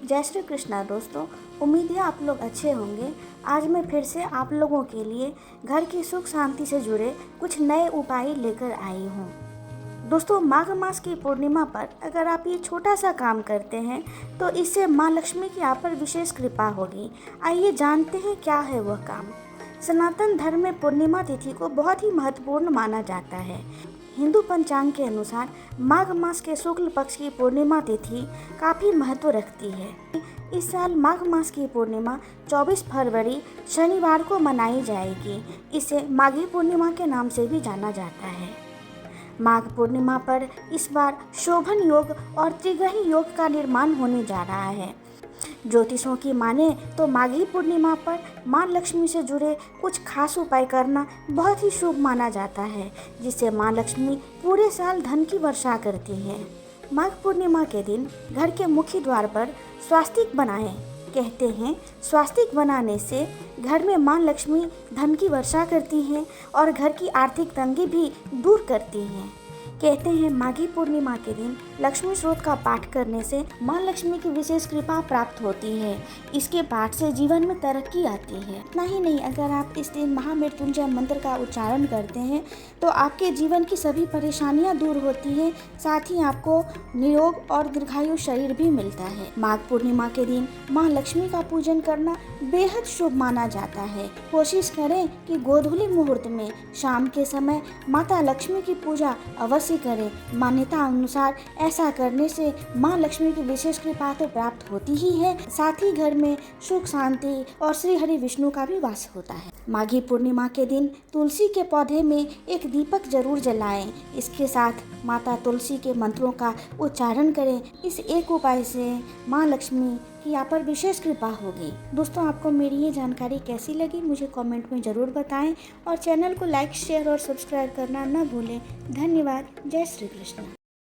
जय श्री कृष्णा दोस्तों। उम्मीद है आप लोग अच्छे होंगे। आज मैं फिर से आप लोगों के लिए घर की सुख शांति से जुड़े कुछ नए उपाय लेकर आई हूँ। दोस्तों, माघ मास की पूर्णिमा पर अगर आप ये छोटा सा काम करते हैं तो इससे माँ लक्ष्मी की आप पर विशेष कृपा होगी। आइए जानते हैं क्या है वह काम। सनातन धर्म में पूर्णिमा तिथि को बहुत ही महत्वपूर्ण माना जाता है। हिंदू पंचांग के अनुसार माघ मास के शुक्ल पक्ष की पूर्णिमा तिथि काफ़ी महत्व रखती है। इस साल माघ मास की पूर्णिमा 24 फरवरी शनिवार को मनाई जाएगी। इसे माघी पूर्णिमा के नाम से भी जाना जाता है। माघ पूर्णिमा पर इस बार शोभन योग और त्रिग्रही योग का निर्माण होने जा रहा है। ज्योतिषों की माने तो माघी पूर्णिमा पर माँ लक्ष्मी से जुड़े कुछ खास उपाय करना बहुत ही शुभ माना जाता है, जिससे माँ लक्ष्मी पूरे साल धन की वर्षा करती है। माघ पूर्णिमा के दिन घर के मुख्य द्वार पर स्वास्तिक बनाएं। कहते हैं स्वास्तिक बनाने से घर में माँ लक्ष्मी धन की वर्षा करती हैं और घर की आर्थिक तंगी भी दूर करती हैं। कहते हैं माघी पूर्णिमा के दिन लक्ष्मी स्रोत का पाठ करने से माँ लक्ष्मी की विशेष कृपा प्राप्त होती है। इसके पाठ से जीवन में तरक्की आती है। इतना ही नहीं, अगर आप इस दिन महामृत्युंजय मंत्र का उच्चारण करते हैं तो आपके जीवन की सभी परेशानियां दूर होती हैं। साथ ही आपको निरोग और दीर्घायु शरीर भी मिलता है। माघ पूर्णिमा के दिन माँ लक्ष्मी का पूजन करना बेहद शुभ माना जाता है। कोशिश करें कि गोधूली मुहूर्त में शाम के समय माता लक्ष्मी की पूजा अवश्य करें। मान्यता अनुसार ऐसा करने से माँ लक्ष्मी की विशेष कृपा तो प्राप्त होती ही है, साथ ही घर में सुख शांति और श्री हरि विष्णु का भी वास होता है। माघी पूर्णिमा के दिन तुलसी के पौधे में एक दीपक जरूर जलाएं। इसके साथ माता तुलसी के मंत्रों का उच्चारण करें। इस एक उपाय से माँ लक्ष्मी की आप पर विशेष कृपा होगी। दोस्तों, आपको मेरी ये जानकारी कैसी लगी मुझे कमेंट में ज़रूर बताएं और चैनल को लाइक, शेयर और सब्सक्राइब करना न भूलें। धन्यवाद। जय श्री कृष्ण।